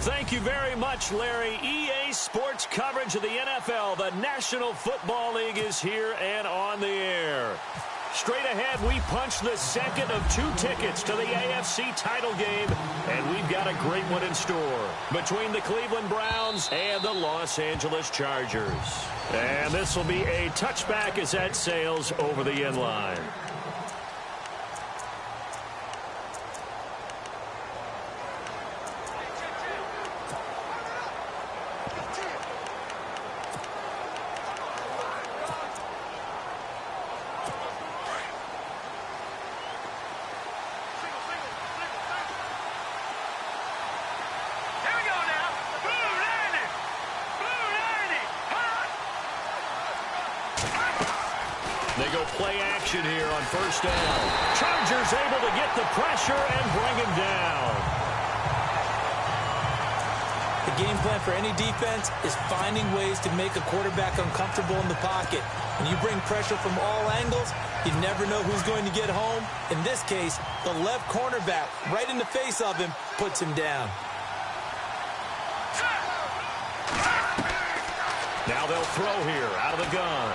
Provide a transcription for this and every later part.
Thank you very much, Larry. EA Sports coverage of the NFL. The National Football League is here and on the air. Straight ahead, we punch the second of 2 tickets to the AFC title game, and we've got a great one in store between the Cleveland Browns and the Los Angeles Chargers. And this will be a touchback as that sails over the end line. They go play action here on first down. Chargers able to get the pressure and bring him down. The game plan for any defense is finding ways to make a quarterback uncomfortable in the pocket. When you bring pressure from all angles, you never know who's going to get home. In this case, the left cornerback, right in the face of him, puts him down. Now they'll throw here out of the gun.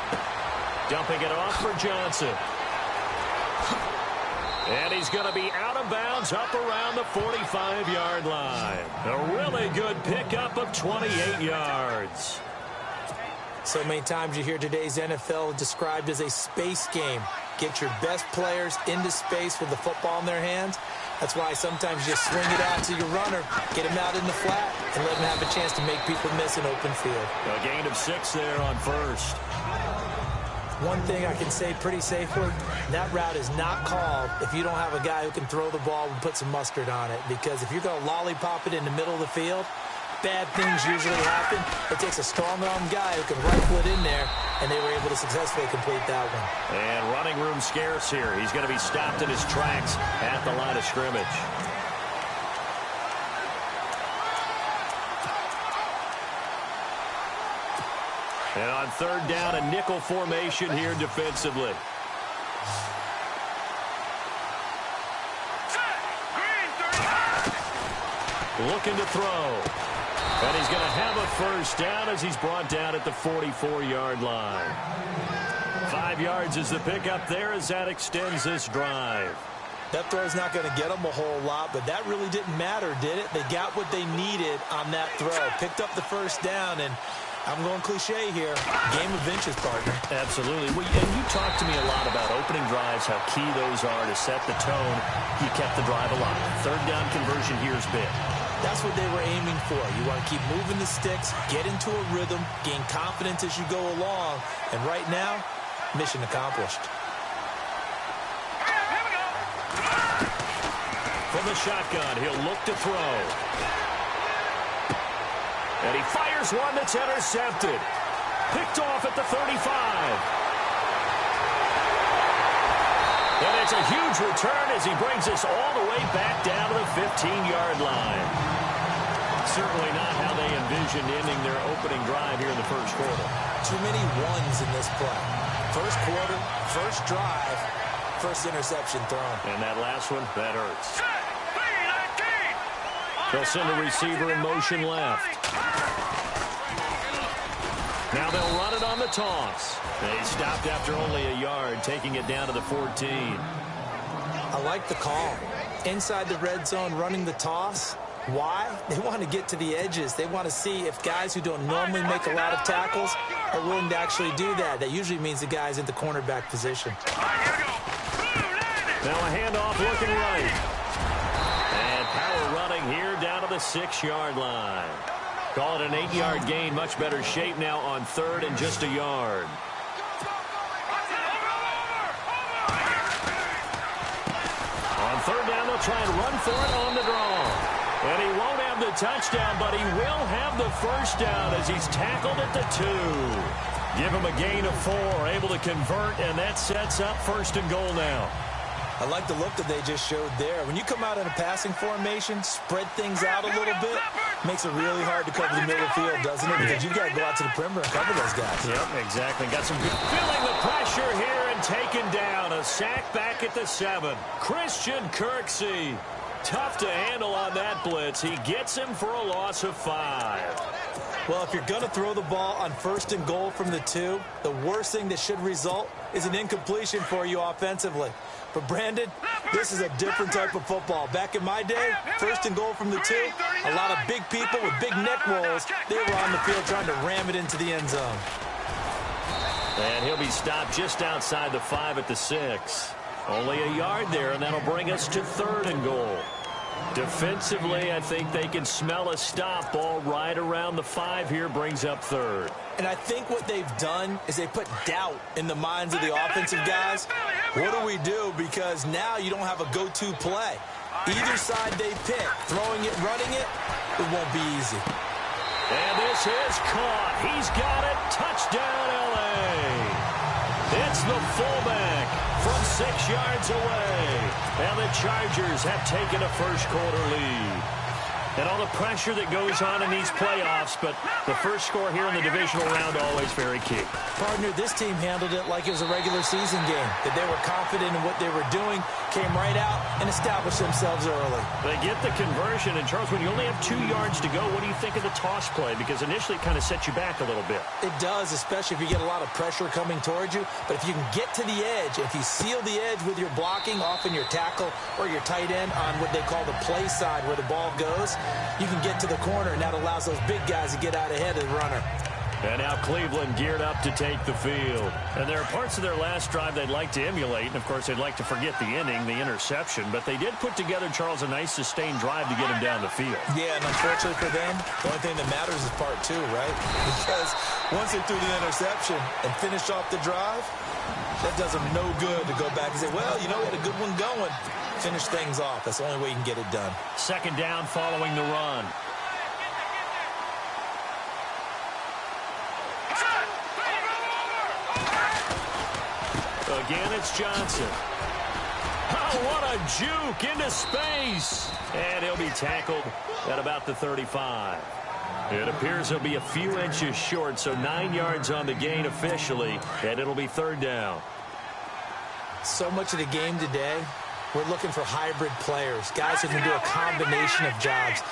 Dumping it off for Johnson. And he's going to be out of bounds up around the 45-yard line. A really good pickup of 28 yards. So many times you hear today's NFL described as a space game. Get your best players into space with the football in their hands. That's why sometimes you just swing it out to your runner, get him out in the flat, and let him have a chance to make people miss an open field. A gain of 6 there on first. One thing I can say pretty safely, that route is not called if you don't have a guy who can throw the ball and put some mustard on it. Because if you're going to lollipop it in the middle of the field, bad things usually happen. It takes a strong-armed guy who can rifle it in there, and they were able to successfully complete that one. And running room scarce here. He's going to be stopped in his tracks at the line of scrimmage. And on third down, a nickel formation here defensively. Looking to throw. And he's going to have a first down as he's brought down at the 44-yard line. 5 yards is the pickup there as that extends this drive. That throw's not going to get them a whole lot, but that really didn't matter, did it? They got what they needed on that throw. Picked up the first down, and I'm going cliche here. Game of inches, partner. Absolutely. Well, and you talked to me a lot about opening drives, how key those are to set the tone. You kept the drive alive. Third down conversion here is big. That's what they were aiming for. You want to keep moving the sticks, get into a rhythm, gain confidence as you go along. And right now, mission accomplished. From the shotgun, he'll look to throw. And he fires one that's intercepted. Picked off at the 35. And it's a huge return as he brings us all the way back down to the 15-yard line. Certainly not how they envisioned ending their opening drive here in the first quarter. Too many ones in this play. First quarter, first drive, first interception thrown. And that last one, that hurts. They'll send a receiver in motion left. Now they'll run it on the toss. They stopped after only a yard, taking it down to the 14. I like the call. Inside the red zone, running the toss. Why? They want to get to the edges. They want to see if guys who don't normally make a lot of tackles are willing to actually do that. That usually means the guy's in the cornerback position. Now a handoff looking right. And power running here down to the 6-yard line. Call it an 8-yard gain. Much better shape now on third and just a yard. On third down, they'll try and run for it on the draw. And he won't have the touchdown, but he will have the first down as he's tackled at the 2. Give him a gain of 4, able to convert, and that sets up first and goal now. I like the look that they just showed there. When you come out in a passing formation, spread things out a little bit, makes it really hard to cover the middle of the field, doesn't it? Because you've got to go out to the perimeter and cover those guys. Yep, exactly. Got some good feeling the pressure here and taken down. A sack back at the 7. Christian Kirksey. Tough to handle on that blitz. He gets him for a loss of 5. Well, if you're going to throw the ball on 1st and goal from the 2, the worst thing that should result is an incompletion for you offensively. But, Brandon, this is a different type of football. Back in my day, 1st and goal from the 2, a lot of big people with big neck rolls, they were on the field trying to ram it into the end zone. And he'll be stopped just outside the 5 at the 6. Only a yard there, and that'll bring us to 3rd and goal. Defensively, I think they can smell a stop. Ball right around the 5 here brings up 3rd. And I think what they've done is they put doubt in the minds of the offensive guys. What do we do? Because now you don't have a go-to play. Either side they pick, throwing it, running it, it won't be easy. And this is caught. He's got it. Touchdown, L.A. It's the fullback from 6 yards away. And the Chargers have taken a first-quarter lead. And all the pressure that goes on in these playoffs, but the first score here in the divisional round always very key. Partner, this team handled it like it was a regular season game, that they were confident in what they were doing, came right out and established themselves early. They get the conversion, and Charles, when you only have 2 yards to go, what do you think of the toss play? Because initially it kind of sets you back a little bit. It does, especially if you get a lot of pressure coming towards you. But if you can get to the edge, if you seal the edge with your blocking, often your tackle or your tight end on what they call the play side where the ball goes, you can get to the corner, and that allows those big guys to get out ahead of the runner. And now Cleveland geared up to take the field. And there are parts of their last drive they'd like to emulate. And, of course, they'd like to forget the inning, the interception. But they did put together, Charles, a nice sustained drive to get him down the field. Yeah, and unfortunately for them, the only thing that matters is part 2, right? Because once they threw the interception and finished off the drive, that does them no good to go back and say, well, you know, we had a good one going. Finish things off. That's the only way you can get it done. 2nd down following the run. Again, it's Johnson. Oh, what a juke into space. And he'll be tackled at about the 35. It appears he'll be a few inches short, so 9 yards on the gain officially, and it'll be 3rd down. So much of the game today, we're looking for hybrid players, guys who can do a combination of jobs.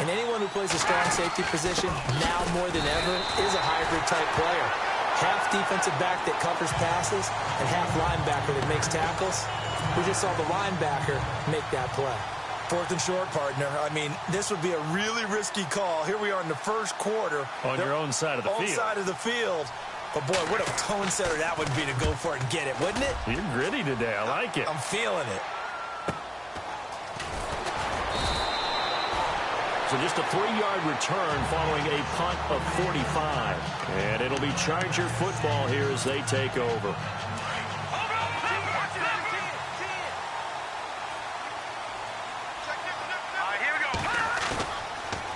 And anyone who plays a strong safety position, now more than ever, is a hybrid-type player. Half defensive back that covers passes and half linebacker that makes tackles. We just saw the linebacker make that play. 4th and short, partner. I mean, this would be a really risky call. Here we are in the first quarter. On your own side of the field. Own side of the field. But, boy, what a tone setter that would be to go for it and get it, wouldn't it? You're gritty today. I like it. I'm feeling it. So just a 3-yard return following a punt of 45. And it'll be Charger football here as they take over.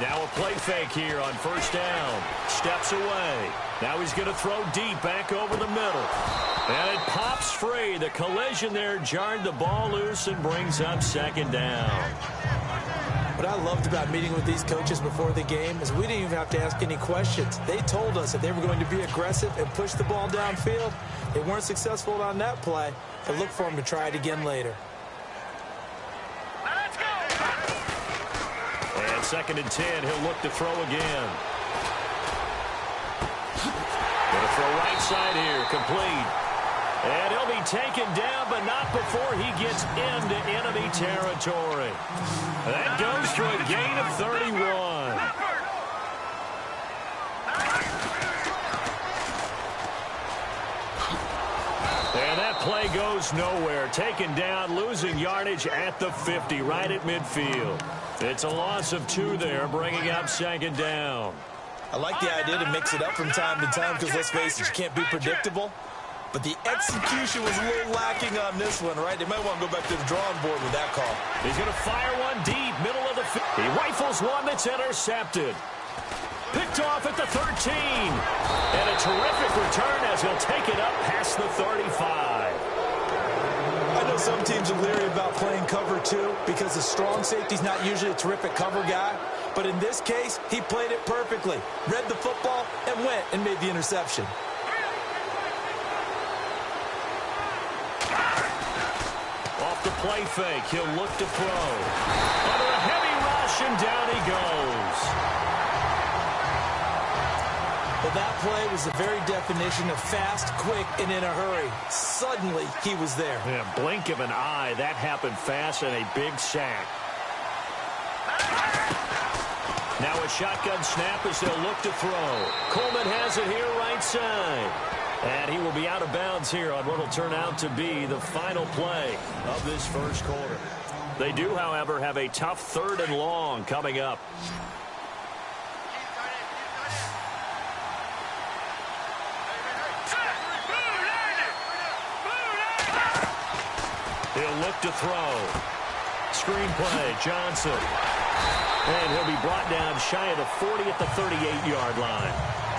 Now a play fake here on 1st down. Steps away. Now he's going to throw deep back over the middle. And it pops free. The collision there jarred the ball loose and brings up 2nd down. What I loved about meeting with these coaches before the game is we didn't even have to ask any questions. They told us that they were going to be aggressive and push the ball downfield. They weren't successful on that play, but look for them to try it again later. And 2nd and 10, he'll look to throw again. Going to throw right side here, complete. And he'll be taken down, but not before he gets into enemy territory. That goes for a gain of 31. And that play goes nowhere. Taken down, losing yardage at the 50, right at midfield. It's a loss of 2 there, bringing up 2nd down. I like the idea to mix it up from time to time because, let's face it, you can't be predictable. But the execution was a little lacking on this one, right? They might want to go back to the drawing board with that call. He's going to fire one deep, middle of the field. He rifles one that's intercepted. Picked off at the 13. And a terrific return as he'll take it up past the 35. I know some teams are leery about playing cover 2 because the strong safety's not usually a terrific cover guy. But in this case, he played it perfectly. Read the football and went and made the interception. Off the play fake. He'll look to throw. Under a heavy rush, and down he goes. Well, that play was the very definition of fast, quick, and in a hurry. Suddenly, he was there. Yeah, blink of an eye. That happened fast, and a big sack. Now a shotgun snap as they'll look to throw. Coleman has it here right side. And he will be out of bounds here on what will turn out to be the final play of this first quarter. They do, however, have a tough 3rd and long coming up. He'll look to throw. Screen play, Johnson. And he'll be brought down shy of the 40 at the 38-yard line.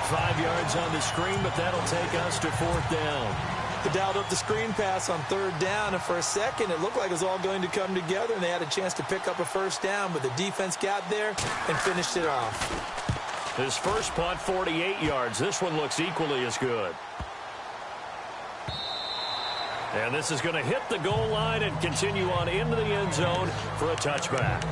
5 yards on the screen, but that'll take us to 4th down. They dialed up the screen pass on 3rd down, and for a second, it looked like it was all going to come together, and they had a chance to pick up a 1st down, but the defense got there and finished it off. His first punt, 48 yards. This one looks equally as good. And this is going to hit the goal line and continue on into the end zone for a touchback.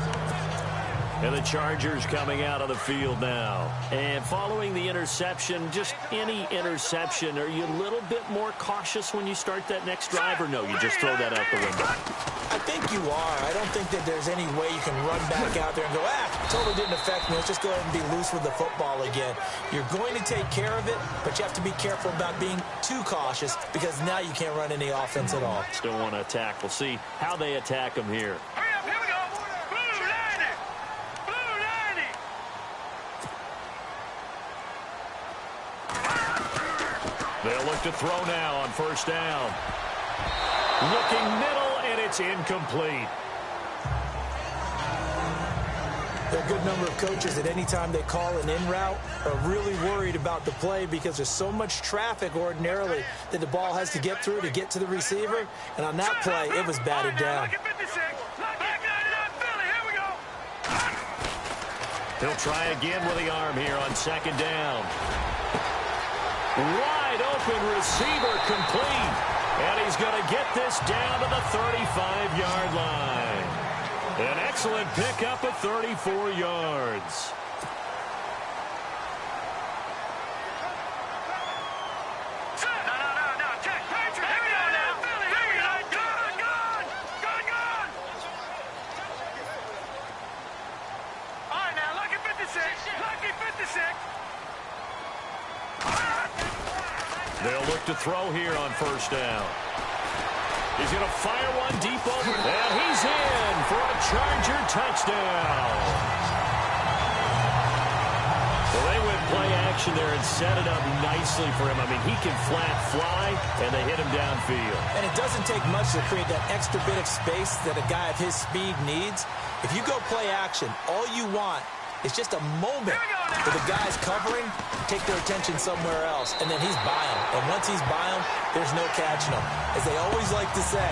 And the Chargers coming out of the field now. And following the interception, just any interception, are you a little bit more cautious when you start that next drive, or no, you just throw that out the window? I think you are. I don't think that there's any way you can run back out there and go, totally didn't affect me. Let's just go ahead and be loose with the football again. You're going to take care of it, but you have to be careful about being too cautious because now you can't run any offense at all. Still want to attack. We'll see how they attack them here. They'll look to throw now on 1st down. Looking middle, and it's incomplete. There are a good number of coaches that any time they call an in route are really worried about the play because there's so much traffic ordinarily that the ball has to get through to get to the receiver. And on that play, it was batted down. He'll try again with the arm here on 2nd down. Wide open receiver complete. And he's going to get this down to the 35-yard line. An excellent pickup of 34 yards. They'll look to throw here on 1st down. He's going to fire one deep over. And he's in for a Charger touchdown. Well, they went play action there and set it up nicely for him. I mean, he can flat fly, and they hit him downfield. And it doesn't take much to create that extra bit of space that a guy of his speed needs. If you go play action, all you want is just a moment where the guy's covering, take their attention somewhere else, and then he's by him. And once he's by him, there's no catching him. As they always like to say,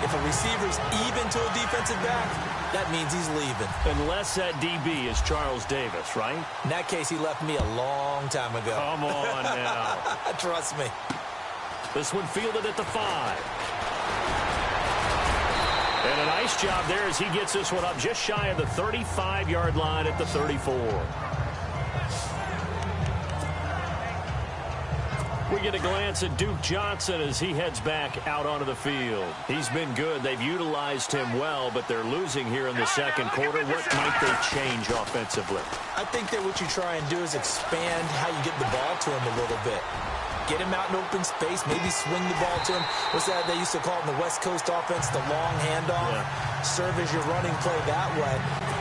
if a receiver's even to a defensive back, that means he's leaving. Unless that DB is Charles Davis, right? In that case, he left me a long time ago. Come on now. Trust me. This one fielded at the 5. And a nice job there as he gets this one up just shy of the 35-yard line at the 34. We get a glance at Duke Johnson as he heads back out onto the field. He's been good. They've utilized him well, but they're losing here in the 2nd quarter. What might they change offensively? I think that what you try and do is expand how you get the ball to him a little bit. Get him out in open space, maybe swing the ball to him. What's that they used to call it in the West Coast offense, the long handoff? Yeah. Serve as your running play that way,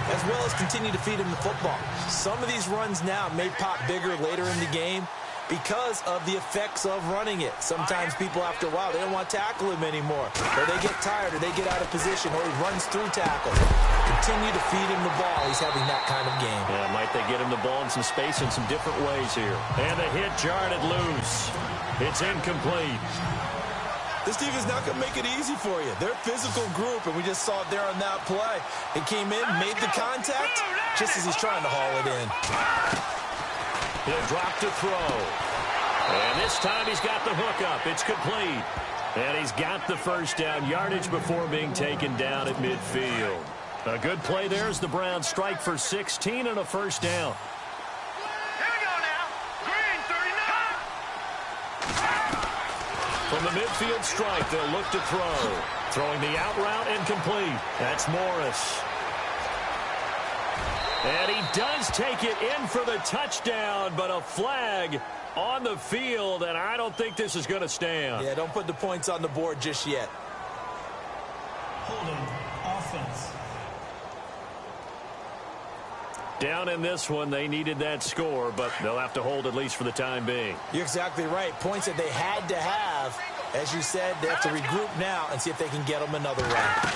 as well as continue to feed him the football. Some of these runs now may pop bigger later in the game because of the effects of running it. Sometimes people, after a while, they don't want to tackle him anymore. Or they get tired, or they get out of position, or he runs through tackles. Continue to feed him the ball. He's having that kind of game. Yeah, might they get him the ball in some space in some different ways here. And the hit jarred it loose. It's incomplete. This defense not going to make it easy for you. They're a physical group, and we just saw it there on that play. He came in, made the contact, just as he's trying to haul it in. He'll drop to throw. And this time he's got the hook up. It's complete. And he's got the first down, yardage before being taken down at midfield. A good play there as the Browns strike for 16 and a first down. Here we go now. Green 39. From the midfield strike, they'll look to throw. Throwing the out route incomplete. That's Morris. And he does take it in for the touchdown, but a flag on the field, and I don't think this is going to stand. Yeah, don't put the points on the board just yet. Holding offense. Down in this one, they needed that score, but they'll have to hold at least for the time being. You're exactly right. Points that they had to have. As you said, they have to regroup now and see if they can get them another round.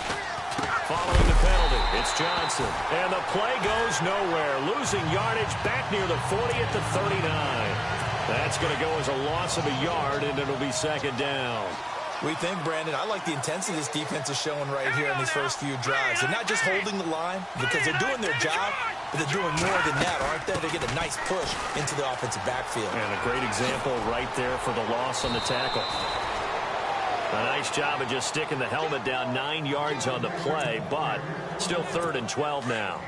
Following the penalty, it's Johnson. And the play goes nowhere. Losing yardage back near the 40 at the 39. That's going to go as a loss of a yard, and it'll be second down. We think, Brandon, I like the intensity this defense is showing right here in these first few drives. They're not just holding the line because they're doing their job, but they're doing more than that, aren't they? They get a nice push into the offensive backfield. And a great example right there for the loss on the tackle. A nice job of just sticking the helmet down 9 yards on the play, but still 3rd and 12 now.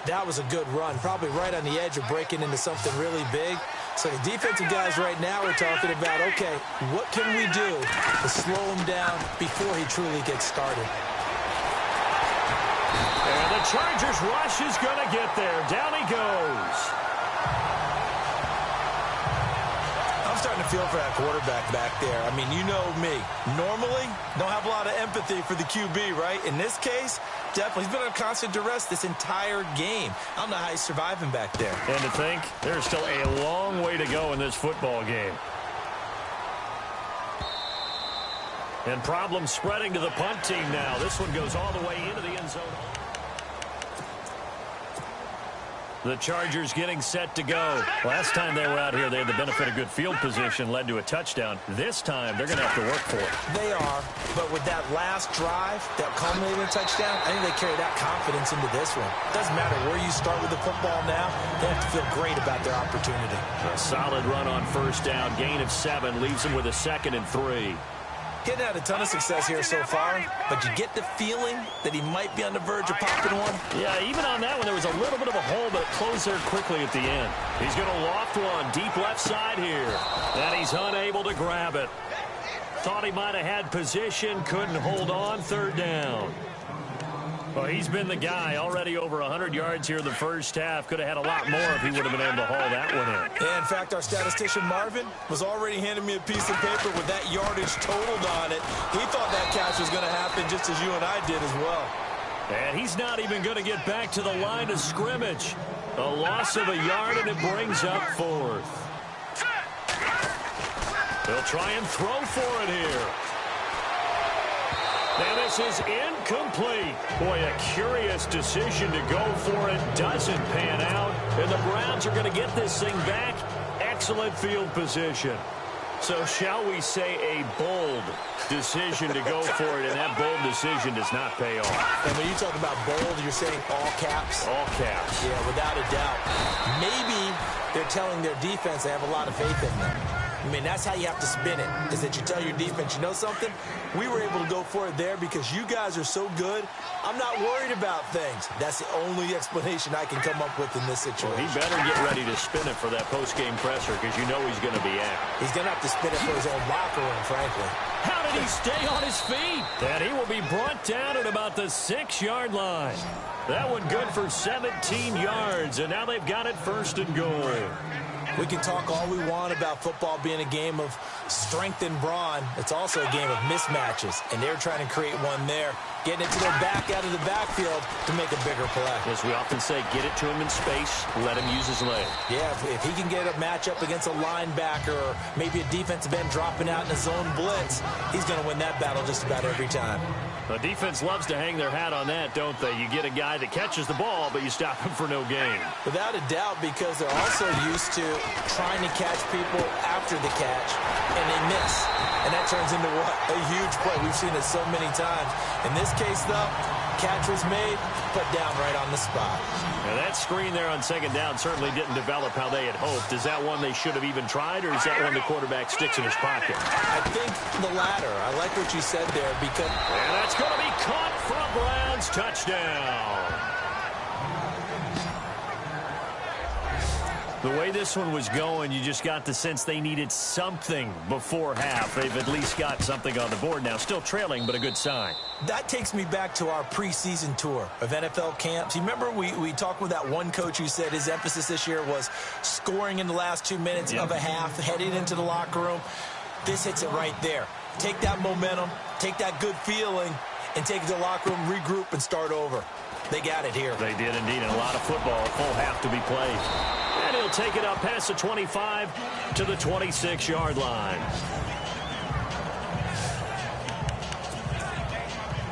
That was a good run, probably right on the edge of breaking into something really big. So the defensive guys right now are talking about, okay, what can we do to slow him down before he truly gets started? And the Chargers rush is going to get there. Down he goes. I'm starting to feel for that quarterback back there. I mean, you know me. Normally, don't have a lot of empathy for the QB, right? In this case, definitely. He's been under constant duress this entire game. I don't know how he's surviving back there. And to think, there's still a long way to go in this football game. And problems spreading to the punt team now. This one goes all the way into the end zone. The Chargers getting set to go. Last time they were out here, they had the benefit of good field position, led to a touchdown. This time, they're going to have to work for it. They are, but with that last drive, that culminating touchdown, I think they carry that confidence into this one. Doesn't matter where you start with the football now, they have to feel great about their opportunity. A solid run on first down, gain of 7, leaves them with a 2nd and 3. Getting had a ton of success here so far, but you get the feeling that he might be on the verge of popping one. Yeah, even on that one, there was a little bit of a hole, but it closed there quickly at the end. He's going to loft one deep left side here, and he's unable to grab it. Thought he might have had position, couldn't hold on, 3rd down. Well, he's been the guy, already over 100 yards here in the first half. Could have had a lot more if he would have been able to haul that one in. Yeah, in fact, our statistician Marvin was already handing me a piece of paper with that yardage totaled on it. He thought that catch was going to happen just as you and I did as well. And he's not even going to get back to the line of scrimmage. A loss of a yard, and it brings up 4th. They'll try and throw for it here. And this is incomplete. Boy, a curious decision to go for it. Doesn't pan out. And the Browns are going to get this thing back. Excellent field position. So shall we say a bold decision to go for it, and that bold decision does not pay off. And when you talk about bold, you're saying all caps? All caps. Yeah, without a doubt. Maybe they're telling their defense they have a lot of faith in them. I mean, that's how you have to spin it, is that you tell your defense, you know something? We were able to go for it there because you guys are so good. I'm not worried about things. That's the only explanation I can come up with in this situation. Well, he better get ready to spin it for that post-game presser because you know he's going to be out. He's going to have to spin it for his own locker room, frankly. How did he stay on his feet? And he will be brought down at about the 6-yard line. That one good for 17 yards, and now they've got it 1st and goal. We can talk all we want about football being a game of strength and brawn. It's also a game of mismatches, and they're trying to create one there, getting it to their back out of the backfield to make a bigger play. As we often say, get it to him in space, let him use his leg. Yeah, if he can get a matchup against a linebacker or maybe a defensive end dropping out in a zone blitz, he's going to win that battle just about every time. The defense loves to hang their hat on that, don't they? You get a guy that catches the ball, but you stop him for no gain. Without a doubt, because they're also used to trying to catch people after the catch, and they miss. And that turns into what? A huge play. We've seen it so many times. In this case, though, catch was made, put down right on the spot. Now that screen there on second down certainly didn't develop how they had hoped. Is that one they should have even tried, or is that one the quarterback sticks in his pocket? I think the latter. I like what you said there because... And that's going to be caught for a Browns touchdown. The way this one was going, you just got the sense they needed something before half. They've at least got something on the board now. Still trailing, but a good sign. That takes me back to our preseason tour of NFL camps. You remember we talked with that one coach who said his emphasis this year was scoring in the last 2 minutes of a half, heading into the locker room. This hits it right there. Take that momentum, take that good feeling, and take it to the locker room, regroup, and start over. They got it here. They did indeed, and a lot of football, a full half to be played. And he'll take it up past the 25 to the 26-yard line.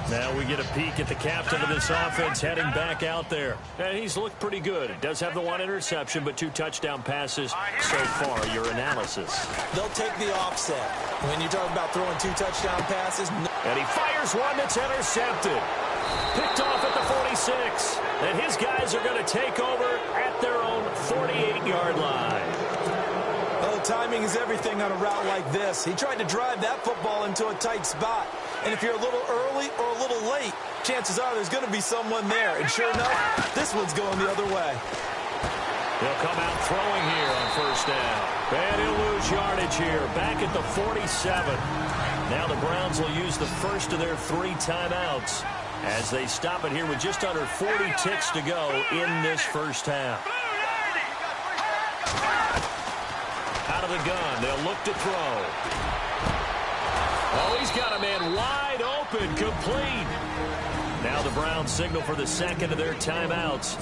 Now we get a peek at the captain of this offense heading back out there. And he's looked pretty good. It does have the one interception, but 2 touchdown passes so far. Your analysis. They'll take the offset. When you talk about throwing 2 touchdown passes. And he fires one that's intercepted. Picked off at the 46. And his guys are going to take over at their own 48-yard line. Well, timing is everything on a route like this. He tried to drive that football into a tight spot. And if you're a little early or a little late, chances are there's going to be someone there. And sure enough, this one's going the other way. He'll come out throwing here on first down. And he'll lose yardage here, back at the 47. Now the Browns will use the first of their 3 timeouts as they stop it here with just under 40 ticks to go in this first half. Out of the gun, they'll look to throw. Oh, he's got a man wide open, complete. Now the Browns signal for the second of their timeouts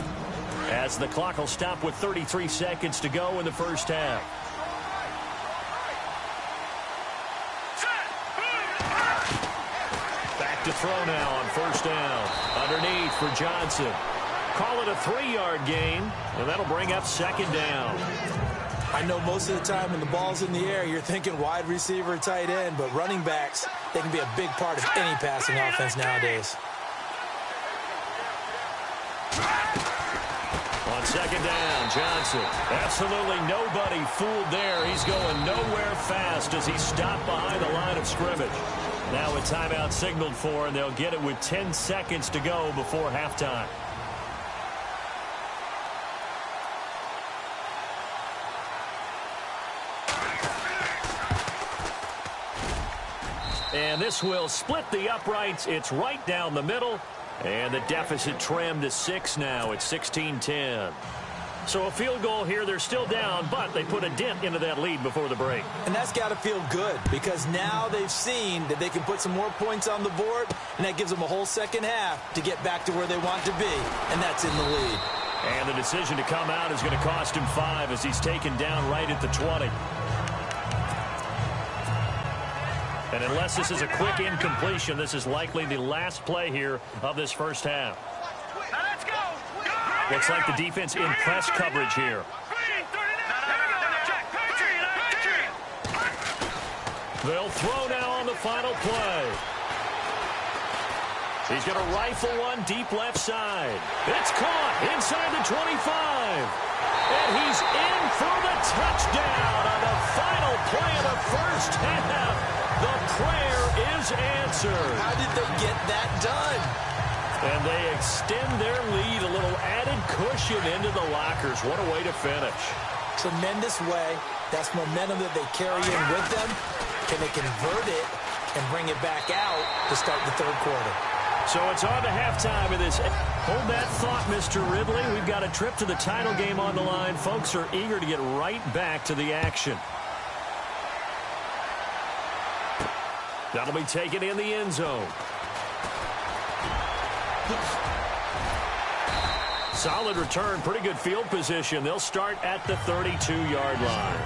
as the clock will stop with 33 seconds to go in the first half. Back to throw now on first down. Underneath for Johnson. Call it a 3-yard gain, and that'll bring up second down. I know most of the time when the ball's in the air, you're thinking wide receiver, tight end, but running backs, they can be a big part of any passing offense nowadays. On second down, Johnson. Absolutely nobody fooled there. He's going nowhere fast as he stopped behind the line of scrimmage. Now a timeout signaled for, and they'll get it with 10 seconds to go before halftime. And this will split the uprights. It's right down the middle. And the deficit trimmed to 6 now. It's 16-10. So a field goal here. They're still down, but they put a dent into that lead before the break. And that's got to feel good because now they've seen that they can put some more points on the board, and that gives them a whole second half to get back to where they want to be, and that's in the lead. And the decision to come out is going to cost him 5 as he's taken down right at the 20. And unless this is a quick incompletion, this is likely the last play here of this first half. Looks like the defense in press coverage here. They'll throw now on the final play. He's going to rifle one deep left side. It's caught inside the 25. And he's in for the touchdown on the final play of the first half. The prayer is answered. How did they get that done? And they extend their lead, a little added cushion into the lockers. What a way to finish. Tremendous way. That's momentum that they carry in with them. Can they convert it and bring it back out to start the third quarter? So it's on to halftime of this. Hold that thought, Mr. Ridley. We've got a trip to the title game on the line. Folks are eager to get right back to the action. That'll be taken in the end zone. Solid return, pretty good field position. They'll start at the 32-yard line.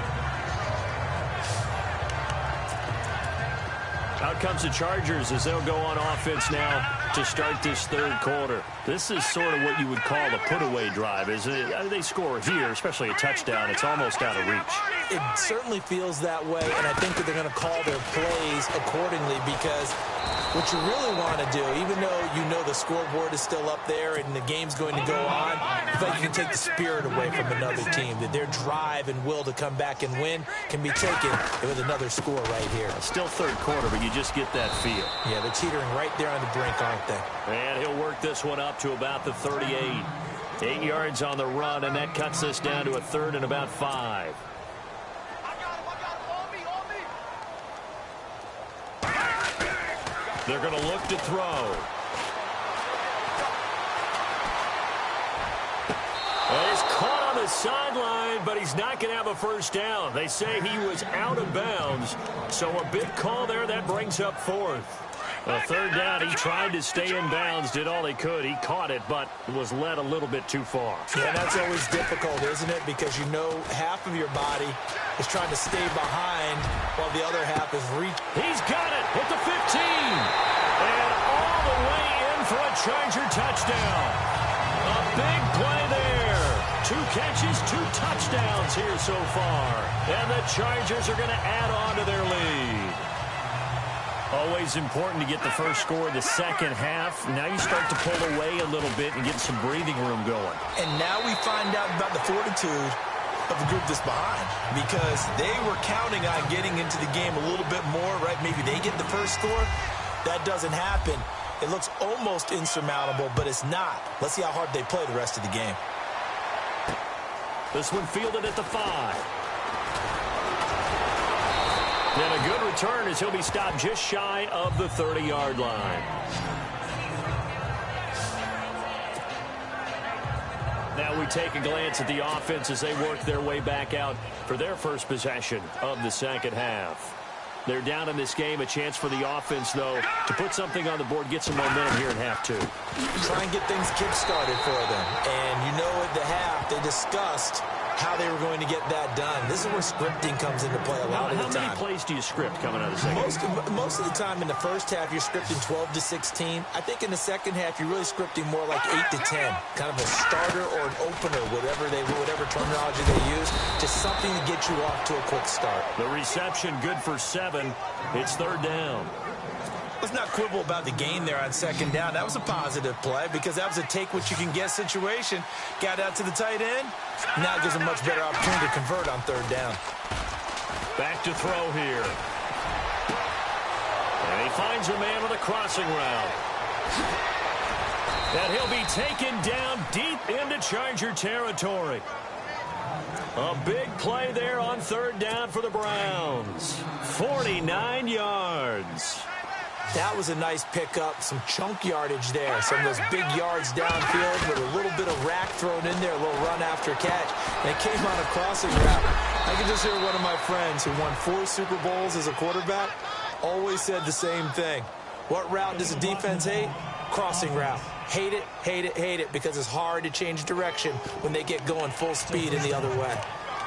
Out comes the Chargers as they'll go on offense now to start this third quarter. This is sort of what you would call a put-away drive, isn't it? They score here, especially a touchdown. It's almost out of reach. it certainly feels that way, and I think that they're going to call their plays accordingly because what you really want to do, even though you know the scoreboard is still up there and the game's going to go on, I feel like you can take the spirit away from another team, that their drive and will to come back and win can be taken with another score right here. Still third quarter, but you just get that feel. Yeah, they're teetering right there on the brink, aren't they? And he'll work this one up to about the 38. 8 yards on the run, and that cuts us down to a third and about 5. They're going to look to throw. Well, he's caught on the sideline, but he's not going to have a first down. They say he was out of bounds, so a big call there. That brings up fourth. A third down, he tried to stay in bounds, did all he could. He caught it, but was led a little bit too far. Yeah, that's always difficult, isn't it? Because you know half of your body is trying to stay behind while the other half is reaching. He's got it at the 15. And all the way in for a Charger touchdown. A big play there. 2 catches, 2 touchdowns here so far. And the Chargers are going to add on to their lead. Always important to get the first score of the second half. Now you start to pull away a little bit and get some breathing room going. And now we find out about the fortitude of the group that's behind, because they were counting on getting into the game a little bit more, right? Maybe they get the first score. That doesn't happen. It looks almost insurmountable, but it's not. Let's see how hard they play the rest of the game. This one fielded at the 5. And a good return as he'll be stopped just shy of the 30-yard line. Now we take a glance at the offense as they work their way back out for their first possession of the second half. They're down in this game. A chance for the offense, though, to put something on the board, get some momentum here in half 2. Try and get things kick-started for them. And you know at the half they discussed how they were going to get that done. This is where scripting comes into play a lot of the time. How many plays do you script coming out of the second? Most of the time in the first half, you're scripting 12 to 16. I think in the second half, you're really scripting more like 8 to 10. Kind of a starter or an opener, whatever terminology they use, just something to get you off to a quick start. The reception good for 7. It's third down. Let's not quibble about the gain there on second down. That was a positive play because that was a take-what-you-can-get situation. Got out to the tight end. Now it gives a much better opportunity to convert on third down. Back to throw here. And he finds a man with a crossing route. And he'll be taken down deep into Charger territory. A big play there on third down for the Browns. 49 yards. That was a nice pickup, some chunk yardage there. Some of those big yards downfield with a little bit of rack thrown in there, a little run after catch. And it came on a crossing route. I can just hear one of my friends who won 4 Super Bowls as a quarterback always said the same thing. What route does the defense hate? Crossing route. Hate it, hate it, hate it, because it's hard to change direction when they get going full speed in the other way.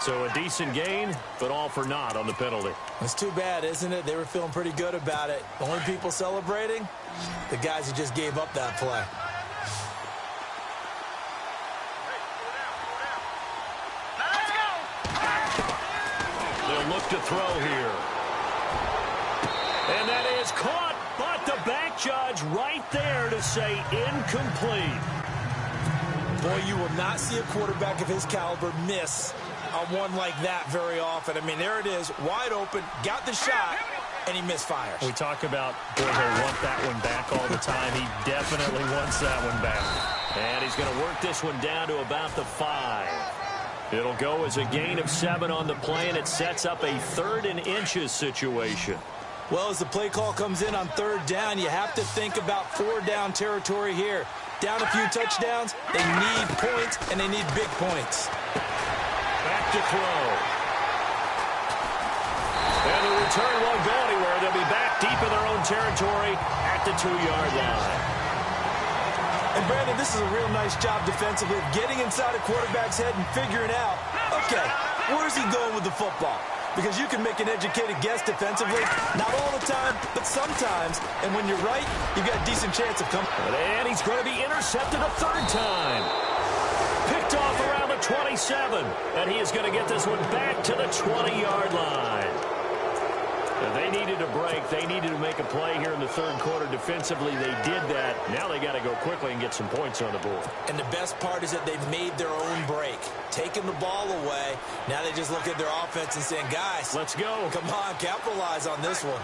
So a decent gain, but all for naught on the penalty. It's too bad, isn't it? They were feeling pretty good about it. The only people celebrating, the guys who just gave up that play. They'll look to throw here. And that is caught, but the back judge right there to say incomplete. Boy, you will not see a quarterback of his caliber miss on one like that very often. I mean, there it is, wide open, got the shot, and he misfires. We talk about, boy, he'll want that one back all the time. He definitely wants that one back. And he's going to work this one down to about the 5. It'll go as a gain of 7 on the play, and it sets up a 3rd and inches situation. Well, as the play call comes in on third down, you have to think about 4-down territory here. Down a few touchdowns, they need points, and they need big points. Back to throw. And the return won't go anywhere. They'll be back deep in their own territory at the 2-yard line. And, Brandon, this is a real nice job defensively of getting inside a quarterback's head and figuring out, okay, where's he going with the football? Because you can make an educated guess defensively, not all the time, but sometimes. And when you're right, you've got a decent chance of coming. And he's going to be intercepted a 3rd time. Picked off around the 27. 7. And he is going to get this one back to the 20-yard line. And they needed a break. They needed to make a play here in the third quarter defensively. They did that. Now they got to go quickly and get some points on the board. And the best part is that they've made their own break. Taking the ball away. Now they just look at their offense and saying, guys, let's go. Come on, capitalize on this one.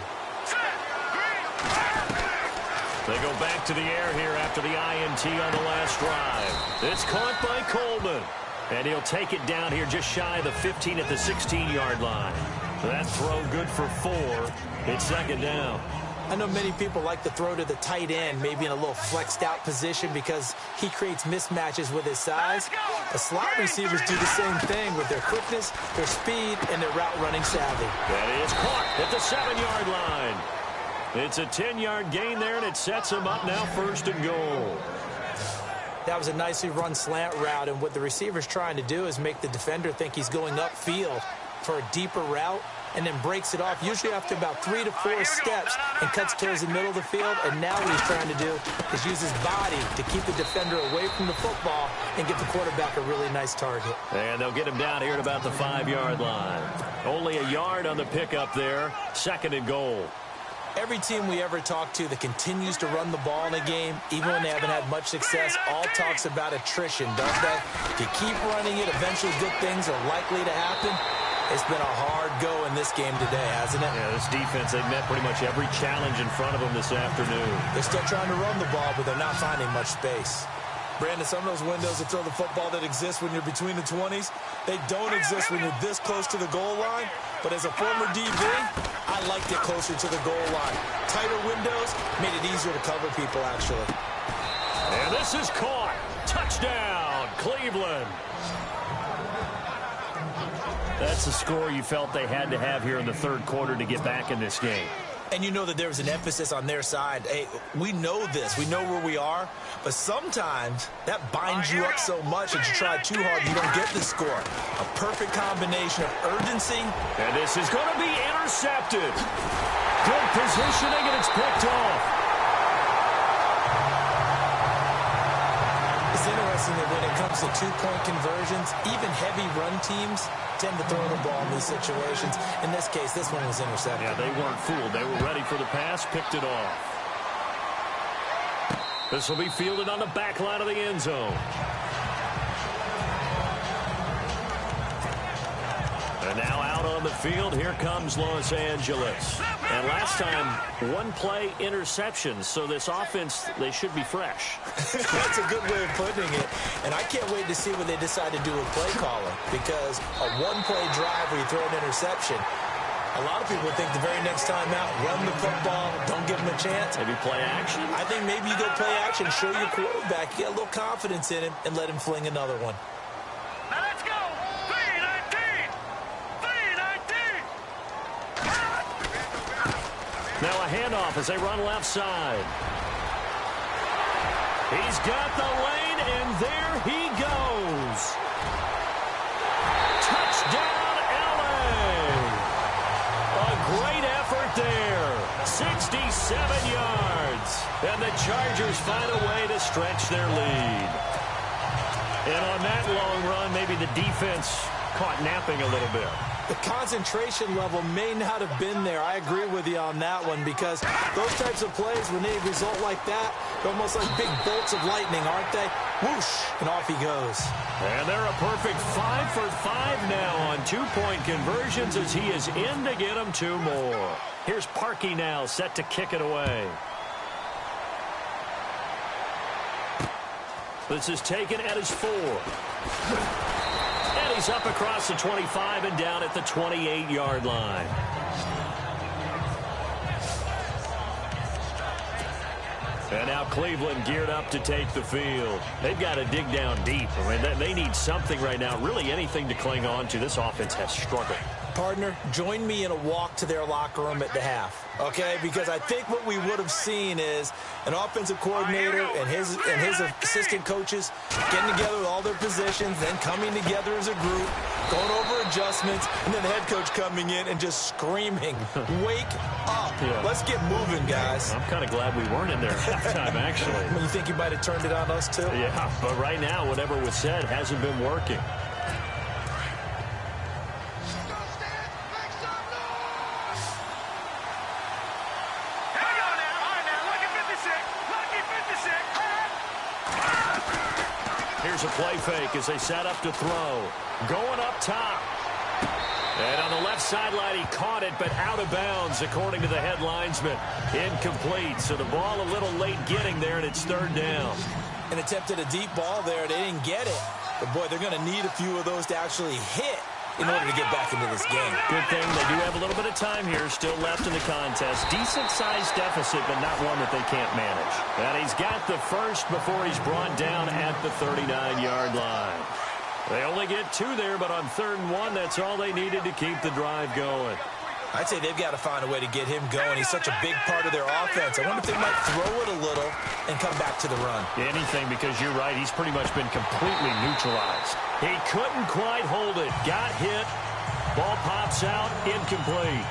They go back to the air here after the INT on the last drive. It's caught by Coleman. And he'll take it down here just shy of the 15 at the 16-yard line. That throw good for 4. It's second down. I know many people like to throw to the tight end, maybe in a little flexed out position because he creates mismatches with his size. The slot receivers do the same thing with their quickness, their speed, and their route running savvy. That is caught at the 7-yard line. It's a 10-yard gain there, and it sets him up now 1st and goal. That was a nicely run slant route, and what the receiver's trying to do is make the defender think he's going upfield for a deeper route, and then breaks it off, usually after about 3 to 4 steps, and cuts towards the middle of the field. And now what he's trying to do is use his body to keep the defender away from the football and get the quarterback a really nice target. And they'll get him down here at about the 5-yard line. Only a yard on the pickup there. 2nd and goal. Every team we ever talk to that continues to run the ball in a game, even when they haven't had much success, all talks about attrition, don't they? If you keep running it, eventually good things are likely to happen. It's been a hard go in this game today, hasn't it? Yeah, this defense, they've met pretty much every challenge in front of them this afternoon. They're still trying to run the ball, but they're not finding much space. Brandon, some of those windows to throw the football that exist when you're between the 20s, they don't exist when you're this close to the goal line. But as a former DB, I liked it closer to the goal line. Tighter windows made it easier to cover people, actually. And this is caught. Touchdown, Cleveland. That's the score you felt they had to have here in the third quarter to get back in this game. And you know that there was an emphasis on their side. Hey, we know this. We know where we are. But sometimes that binds you up so much that you try too hard, you don't get the score. A perfect combination of urgency. And this is going to be intercepted. Good positioning, and it's picked off. It's interesting that when it comes to two-point conversions, even heavy run teams tend to throw the ball in these situations. In this case, this one was intercepted. Yeah, they weren't fooled. They were ready for the pass, picked it off. This will be fielded on the back line of the end zone. And now out on the field, here comes Los Angeles. And last time, one play interception. So this offense, they should be fresh. That's a good way of putting it. And I can't wait to see what they decide to do with play calling. Because a one-play drive where you throw an interception, a lot of people think the very next time out, run the football, don't give them a chance. Maybe play action? I think maybe you go play action, show your quarterback, get a little confidence in him, and let him fling another one. Now let's go. 3-19. 3-19. Now a handoff as they run left side. He's got the lane, and there he goes. Touchdown, LA. A great effort there. 67 yards. And the Chargers find a way to stretch their lead. And on that long run, maybe the defense caught napping a little bit. The concentration level may not have been there. I agree with you on that one because those types of plays, when they result like that, they're almost like big bolts of lightning, aren't they? Whoosh, and off he goes. And they're a perfect 5 for 5 now on two-point conversions as he is in to get them 2 more. Here's Parkey now set to kick it away. This is taken at his 4. And he's up across the 25 and down at the 28-yard line. And now Cleveland geared up to take the field. They've got to dig down deep. I mean, they need something right now, really anything to cling on to. This offense has struggled. Partner, join me in a walk to their locker room at the half, okay? Because I think what we would have seen is an offensive coordinator and his assistant coaches getting together with all their positions, then coming together as a group, going over adjustments, and then the head coach coming in and just screaming, wake up. Yeah. Let's get moving, guys. I'm kind of glad we weren't in there at halftime, actually. You think you might have turned it on us, too? Yeah, but right now, whatever was said hasn't been working. Here's a play fake as they set up to throw. Going up top. And on the left sideline, he caught it, but out of bounds, according to the head linesman. Incomplete, so the ball a little late getting there, and it's third down. And attempted a deep ball there. They didn't get it. But, boy, they're going to need a few of those to actually hit in order to get back into this game. Good thing they do have a little bit of time here still left in the contest. Decent-sized deficit, but not one that they can't manage. And he's got the first before he's brought down at the 39-yard line. They only get 2 there, but on 3rd and 1, that's all they needed to keep the drive going. I'd say they've got to find a way to get him going. He's such a big part of their offense. I wonder if they might throw it a little and come back to the run. Anything, because you're right. He's pretty much been completely neutralized. He couldn't quite hold it. Got hit. Ball pops out. Incomplete.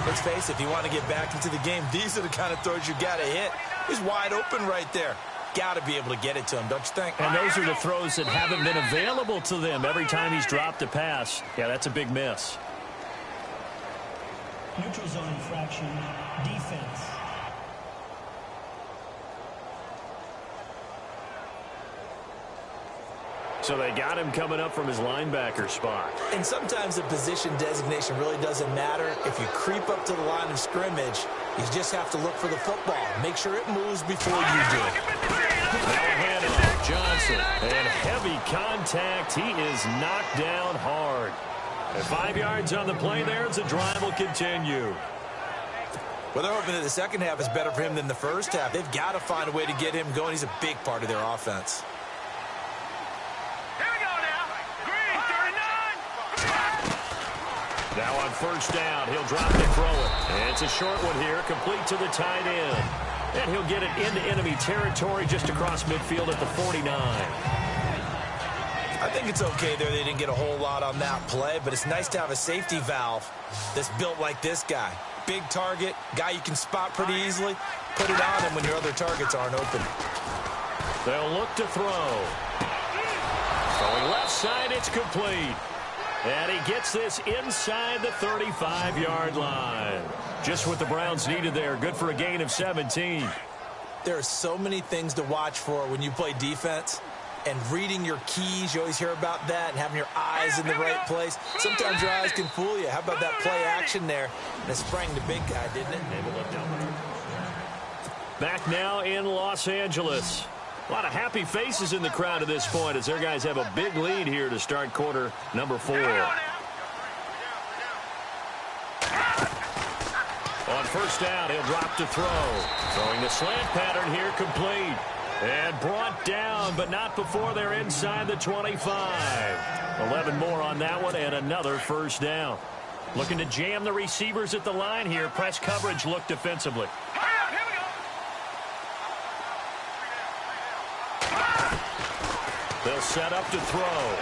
Let's face it, if you want to get back into the game, these are the kind of throws you got to hit. He's wide open right there. Got to be able to get it to him, don't you think? And those are the throws that haven't been available to them every time he's dropped a pass. Yeah, that's a big miss. Neutral zone infraction, defense. So they got him coming up from his linebacker spot. And sometimes the position designation really doesn't matter. If you creep up to the line of scrimmage, you just have to look for the football. Make sure it moves before you do. Now a handoff, Johnson. And heavy contact. He is knocked down hard. And 5 yards on the play there as the drive will continue. Well, they're hoping that the second half is better for him than the first half. They've got to find a way to get him going. He's a big part of their offense. Here we go now. Green, 39. Now on 1st down, he'll drop and throw it. And it's a short one here, complete to the tight end. And he'll get it into enemy territory just across midfield at the 49. I think it's okay there. They didn't get a whole lot on that play, but it's nice to have a safety valve that's built like this guy. Big target, guy you can spot pretty easily. Put it on him when your other targets aren't open. They'll look to throw. Going left side, it's complete. And he gets this inside the 35-yard line. Just what the Browns needed there. Good for a gain of 17. There are so many things to watch for when you play defense. And reading your keys, you always hear about that, and having your eyes in the right place. Sometimes your eyes can fool you. How about that play action there? And it sprang the big guy, didn't it? Back now in Los Angeles. A lot of happy faces in the crowd at this point as their guys have a big lead here to start quarter number 4. On 1st down, he'll drop to throw. Throwing the slant pattern here, complete. And brought down, but not before they're inside the 25. 11 more on that one, and another 1st down. Looking to jam the receivers at the line here. Press coverage look defensively. They'll set up to throw.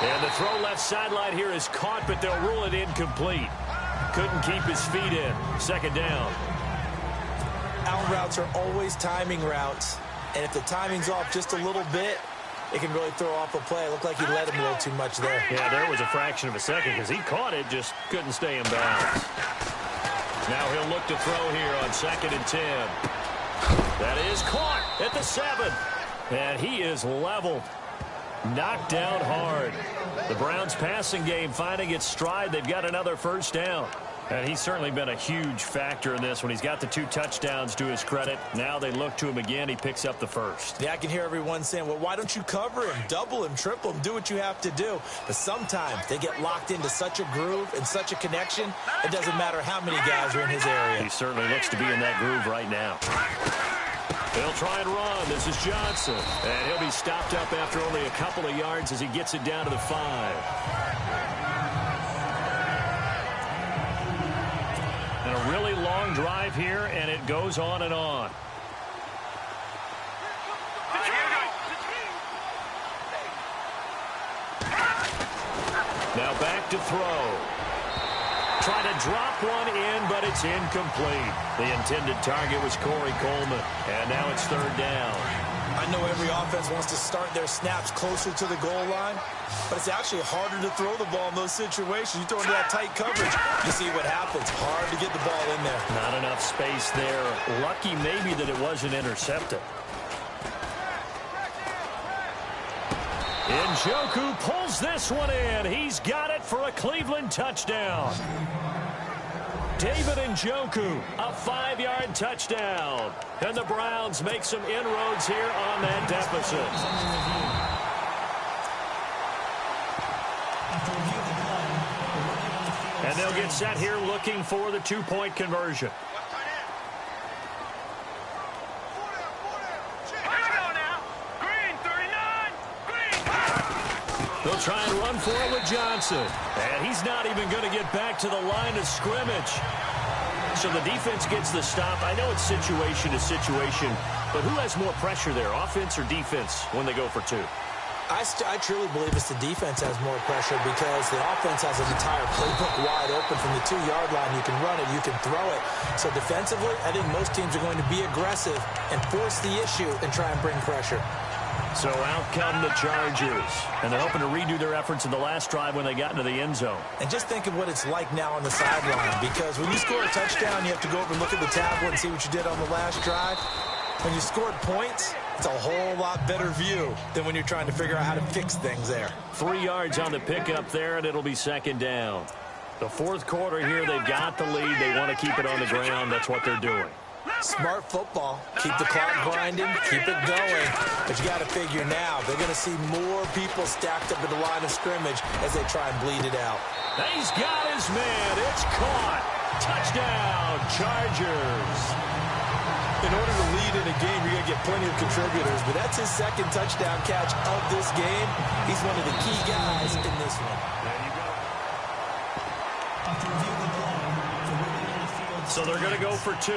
And the throw left sideline here is caught, but they'll rule it incomplete. Couldn't keep his feet in. 2nd down. Out routes are always timing routes, and if the timing's off just a little bit, it can really throw off a play. It looked like he let him a little too much there. Yeah, there was a fraction of a second because he caught it, just couldn't stay in bounds. Now he'll look to throw here on 2nd and 10. That is caught at the 7. And he is leveled. Knocked down hard. The Browns passing game finding its stride. They've got another 1st down. And he's certainly been a huge factor in this when he's got the 2 touchdowns to his credit. Now they look to him again. He picks up the 1st. Yeah, I can hear everyone saying, well, why don't you cover him, double him, triple him, do what you have to do. But sometimes they get locked into such a groove and such a connection, it doesn't matter how many guys are in his area. He certainly looks to be in that groove right now. He'll try and run. This is Johnson. And he'll be stopped up after only a couple of yards as he gets it down to the 5. And a really long drive here, and it goes on and on. Now back to throw. Trying to drop one in, but it's incomplete. The intended target was Corey Coleman, and now it's 3rd down. I know every offense wants to start their snaps closer to the goal line, but it's actually harder to throw the ball in those situations. You throw into that tight coverage, you see what happens. Hard to get the ball in there. Not enough space there. Lucky maybe that it wasn't intercepted. Njoku pulls this one in. He's got it for a Cleveland touchdown. David Njoku, a 5-yard touchdown. And the Browns make some inroads here on that deficit. And they'll get set here looking for the 2-point conversion. They'll try and run for it with Johnson. And he's not even going to get back to the line of scrimmage. So the defense gets the stop. I know it's situation to situation, but who has more pressure there, offense or defense, when they go for 2? I truly believe it's the defense has more pressure because the offense has an entire playbook wide open from the 2-yard line. You can run it, you can throw it. So defensively, I think most teams are going to be aggressive and force the issue and try and bring pressure. So out come the Chargers, and they're hoping to redo their efforts in the last drive when they got into the end zone. And just think of what it's like now on the sideline, because when you score a touchdown, you have to go over and look at the tablet and see what you did on the last drive. When you scored points, it's a whole lot better view than when you're trying to figure out how to fix things there. 3 yards on the pickup there, and it'll be second down. The fourth quarter here, they've got the lead. They want to keep it on the ground. That's what they're doing. Smart football. Keep the clock grinding, keep it going. But you got to figure now, they're going to see more people stacked up at the line of scrimmage as they try and bleed it out. He's got his man. It's caught. Touchdown, Chargers. In order to lead in a game, you're going to get plenty of contributors, but that's his second touchdown catch of this game. He's one of the key guys in this one. So they're going to go for 2.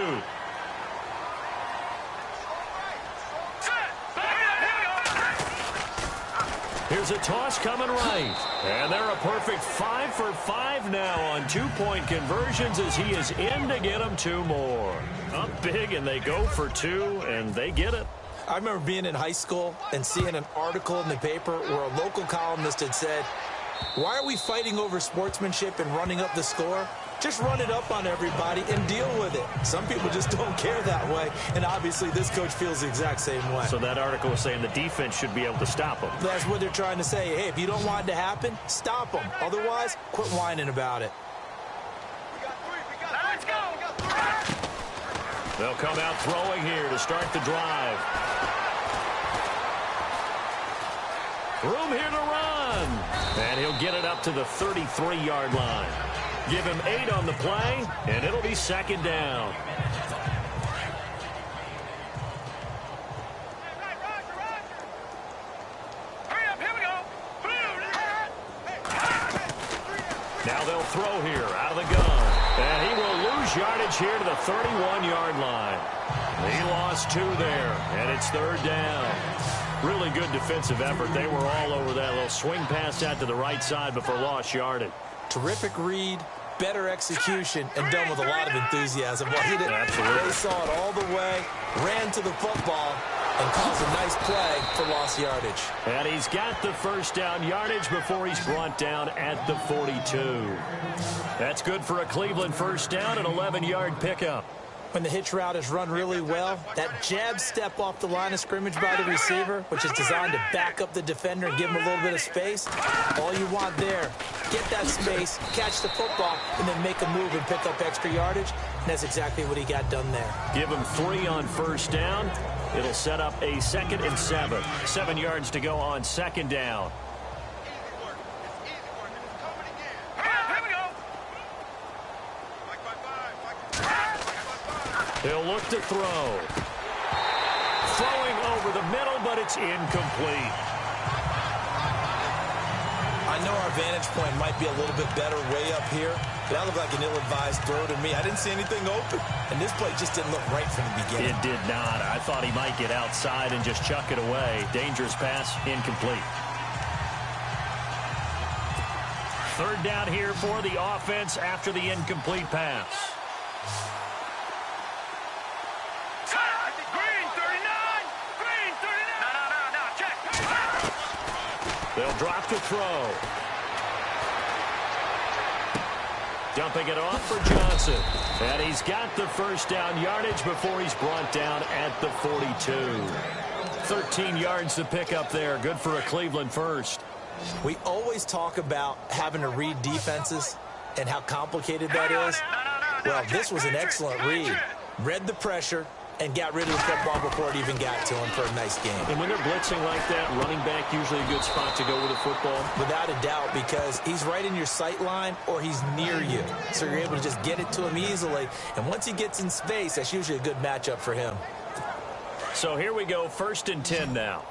Here's a toss coming right. And they're a perfect 5 for 5 now on 2-point conversions as he is in to get them 2 more. Up big, and they go for 2, and they get it. I remember being in high school and seeing an article in the paper where a local columnist had said, "Why are we fighting over sportsmanship and running up the score? Just run it up on everybody and deal with it." Some people just don't care that way, and obviously this coach feels the exact same way. So that article was saying the defense should be able to stop them. That's what they're trying to say. Hey, if you don't want it to happen, stop them. Otherwise, quit whining about it. Let's go. They'll come out throwing here to start the drive. Room here to run. And he'll get it up to the 33-yard line. Give him 8 on the play, and it'll be second down. Hurry up, here we go. Now they'll throw here out of the gun. And he will lose yardage here to the 31-yard line. He lost 2 there, and it's third down. Really good defensive effort. They were all over that little swing pass out to the right side before lost yardage. Terrific read, better execution, and done with a lot of enthusiasm. Absolutely. They saw it all the way, ran to the football, and caused a nice play for lost yardage. And he's got the first down yardage before he's brought down at the 42. That's good for a Cleveland first down, an 11-yard pickup. When the hitch route is run really well, that jab step off the line of scrimmage by the receiver, which is designed to back up the defender and give him a little bit of space, all you want there, get that space, catch the football, and then make a move and pick up extra yardage, and that's exactly what he got done there. Give him 3 on first down. It'll set up a 2nd and 7. 7 yards to go on second down. He'll look to throw. Throwing over the middle, but it's incomplete. I know our vantage point might be a little bit better way up here, but that looked like an ill-advised throw to me. I didn't see anything open, and this play just didn't look right from the beginning. It did not. I thought he might get outside and just chuck it away. Dangerous pass, incomplete. Third down here for the offense after the incomplete pass. They'll drop to throw. Dumping it off for Johnson. And he's got the first down yardage before he's brought down at the 42. 13 yards to pick up there. Good for a Cleveland first. We always talk about having to read defenses and how complicated that is. Well, this was an excellent read. Read the pressure and got rid of the football before it even got to him for a nice game. And when they're blitzing like that, running back usually a good spot to go with the football. Without a doubt, because he's right in your sight line or he's near you. So you're able to just get it to him easily. And once he gets in space, that's usually a good matchup for him. So here we go, 1st and 10 now.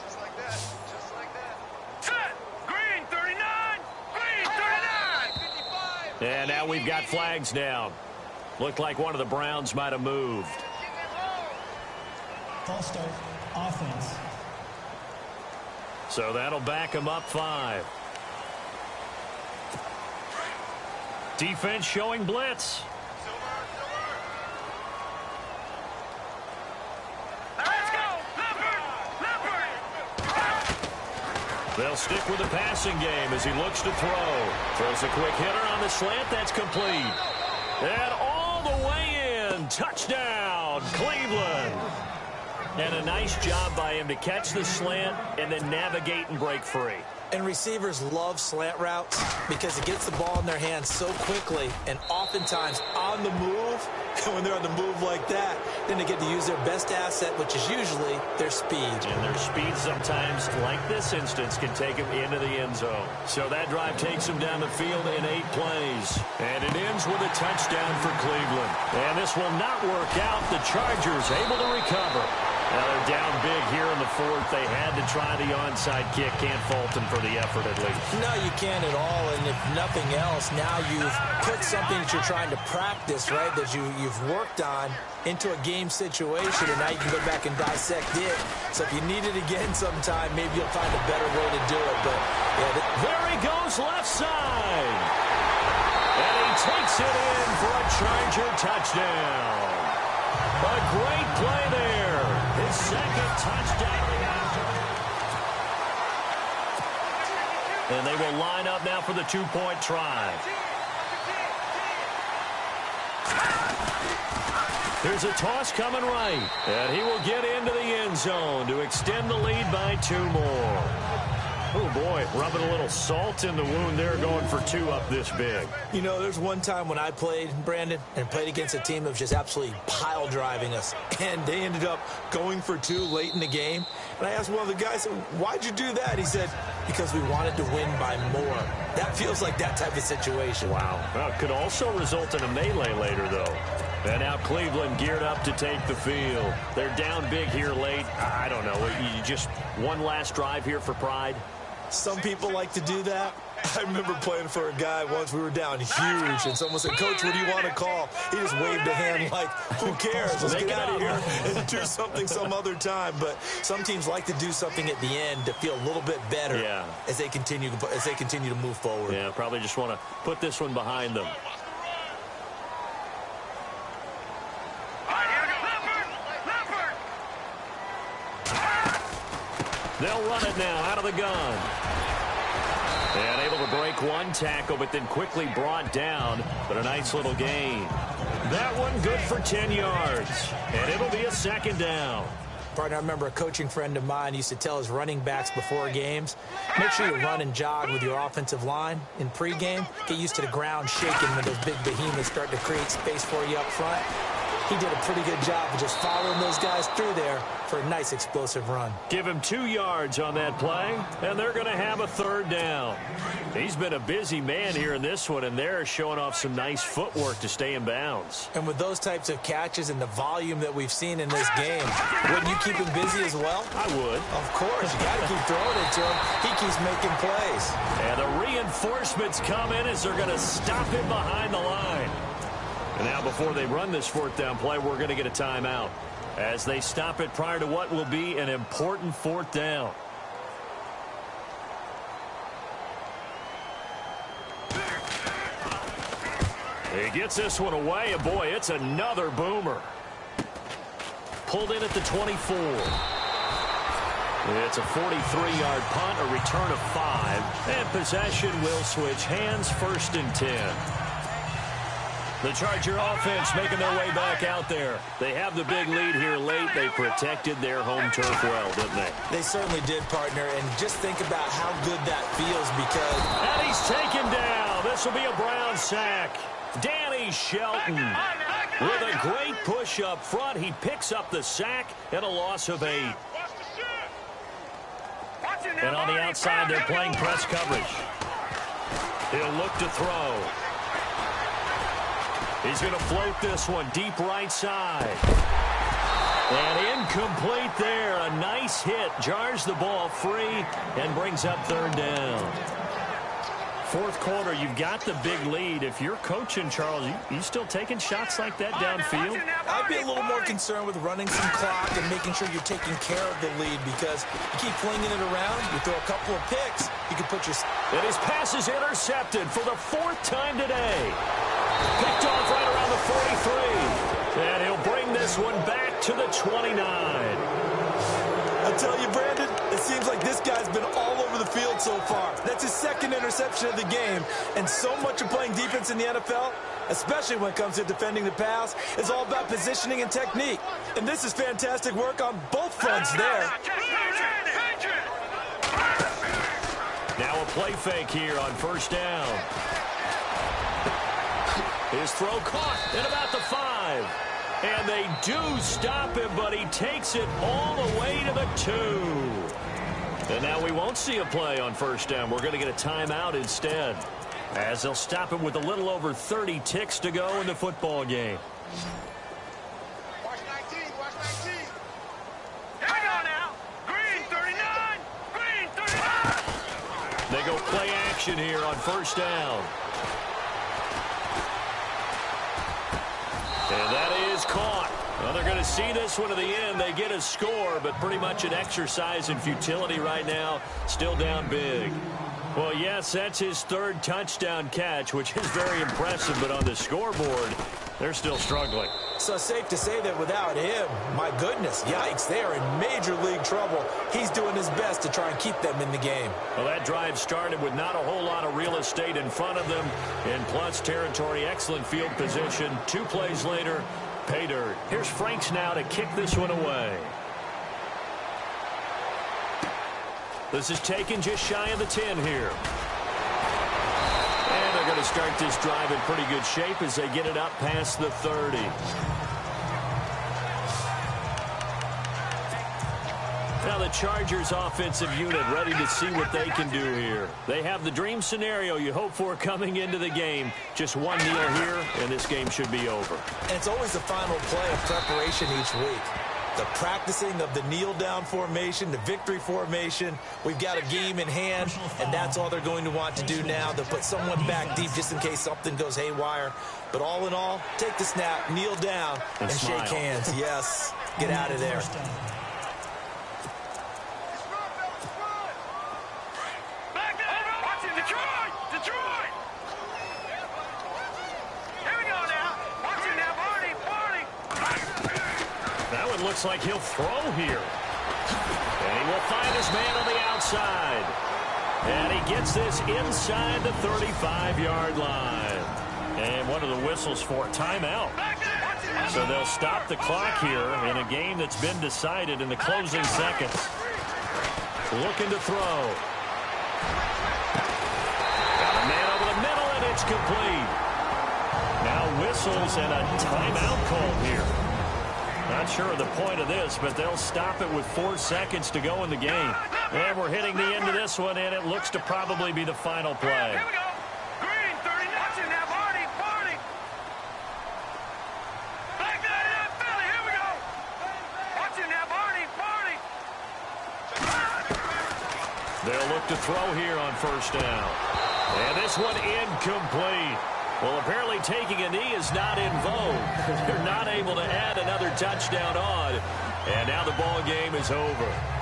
Just like that. Just like that. Set. Green 39. Green 39. 55. And now we've got flags down. Looked like one of the Browns might have moved. False start, offense. So that'll back him up 5. Defense showing blitz. Let's go. Leopard. They'll stick with the passing game as he looks to throw. Throws a quick hitter on the slant. That's complete. And all the way in. Touchdown, Cleveland. And a nice job by him to catch the slant and then navigate and break free. And receivers love slant routes because it gets the ball in their hands so quickly and oftentimes on the move. And when they're on the move like that, then they get to use their best asset, which is usually their speed. And their speed sometimes, like this instance, can take them into the end zone. So that drive takes them down the field in 8 plays. And it ends with a touchdown for Cleveland. And this will not work out. The Chargers able to recover. Now they're down big here in the 4th. They had to try the onside kick. Can't fault them for the effort at least. No, you can't at all. And if nothing else, now you've put something that you're trying to practice, right, that you've worked on into a game situation, and now you can go back and dissect it. So if you need it again sometime, maybe you'll find a better way to do it. But yeah, there he goes left side. And he takes it in for a Charger touchdown. A great play there. His 2nd touchdown. And they will line up now for the 2-point try. There's a toss coming right. And he will get into the end zone to extend the lead by 2 more. Oh, boy, rubbing a little salt in the wound there, going for 2 up this big. You know, there's one time when I played, Brandon, and played against a team that was just absolutely pile driving us. And they ended up going for 2 late in the game. And I asked one of the guys, why'd you do that? He said, because we wanted to win by more. That feels like that type of situation. Wow. Well, it could also result in a melee later, though. And now Cleveland geared up to take the field. They're down big here late. I don't know. You just one last drive here for pride. Some people like to do that. I remember playing for a guy once. We were down huge, and someone said, Coach, what do you want to call? He just waved a hand like, who cares? Let's get out of here and do something some other time. But some teams like to do something at the end to feel a little bit better as they continue to move forward. Yeah, probably just want to put this one behind them. They'll run it now out of the gun. And able to break one tackle, but then quickly brought down. But a nice little gain. That one good for 10 yards. And it'll be a 2nd down. Partner, I remember a coaching friend of mine used to tell his running backs before games, make sure you run and jog with your offensive line in pregame. Get used to the ground shaking when those big behemoths start to create space for you up front. He did a pretty good job of just following those guys through there for a nice explosive run. Give him 2 yards on that play, and they're going to have a 3rd down. He's been a busy man here in this one, and they're showing off some nice footwork to stay in bounds. And with those types of catches and the volume that we've seen in this game, wouldn't you keep him busy as well? I would. Of course. You got to keep throwing it to him. He keeps making plays. And the reinforcements come in as they're going to stop him behind the line. And now before they run this 4th down play, we're going to get a timeout as they stop it prior to what will be an important 4th down. He gets this one away, and boy, it's another boomer. Pulled in at the 24. It's a 43-yard punt, a return of 5, and possession will switch hands, 1st and 10. The Charger offense making their way back out there. They have the big lead here late. They protected their home turf well, didn't they? They certainly did, partner. And just think about how good that feels because... And he's taken down. This will be a Brown sack. Danny Shelton with a great push up front. He picks up the sack and a loss of 8. And on the outside, they're playing press coverage. He'll look to throw. He's going to float this one deep right side. And incomplete there. A nice hit. Jars the ball free and brings up 3rd down. Fourth quarter, you've got the big lead. If you're coaching, Charles, you still taking shots like that downfield? I'd be a little more concerned with running some clock and making sure you're taking care of the lead because you keep flinging it around, you throw a couple of picks, you can put your... And his pass is intercepted for the 4th time today. Picked off right around the 43. And he'll bring this one back to the 29. I tell you, Brandon, it seems like this guy's been all over the field so far. That's his 2nd interception of the game. And so much of playing defense in the NFL, especially when it comes to defending the pass, is all about positioning and technique. And this is fantastic work on both fronts there. Now a play fake here on 1st down. His throw caught at about the 5. And they do stop him, but he takes it all the way to the 2. And now we won't see a play on 1st down. We're going to get a timeout instead, as they'll stop him with a little over 30 ticks to go in the football game. Watch 19, watch 19. Here we go now. Green 39, green 39. They go play action here on 1st down. And that is caught. Well, they're going to see this one to the end. They get a score, but pretty much an exercise in futility right now. Still down big. Well, yes, that's his 3rd touchdown catch, which is very impressive. But on the scoreboard, they're still struggling. So safe to say that without him, my goodness, yikes, they are in major league trouble. He's doing his best to try and keep them in the game. Well, that drive started with not a whole lot of real estate in front of them. In plus territory, excellent field position. 2 plays later, pay dirt. Here's Franks now to kick this one away. This is taken just shy of the 10 here. And they're going to start this drive in pretty good shape as they get it up past the 30. Now the Chargers offensive unit ready to see what they can do here. They have the dream scenario you hope for coming into the game. Just one kneel here, and this game should be over. And it's always the final play of preparation each week. The practicing of the kneel-down formation, the victory formation. We've got a game in hand, and that's all they're going to want to do now. They'll put someone back deep just in case something goes haywire. But all in all, take the snap, kneel down, and shake hands. Yes, get out of there. Looks like he'll throw here. And he will find his man on the outside. And he gets this inside the 35-yard line. And one of the whistles for a timeout. So they'll stop the clock here in a game that's been decided in the closing seconds. Looking to throw. Got a man over the middle, and it's complete. Now whistles and a timeout called here. Not sure of the point of this, but they'll stop it with 4 seconds to go in the game. And we're hitting the end of this one, and it looks to probably be the final play. Here we go. Green 39. Watching now, Barney. Back that up, Philly. Here we go. Watching now, Barney. They'll look to throw here on 1st down. And this one incomplete. Well, apparently taking a knee is not in vogue. They're not able to add another touchdown on. And now the ball game is over.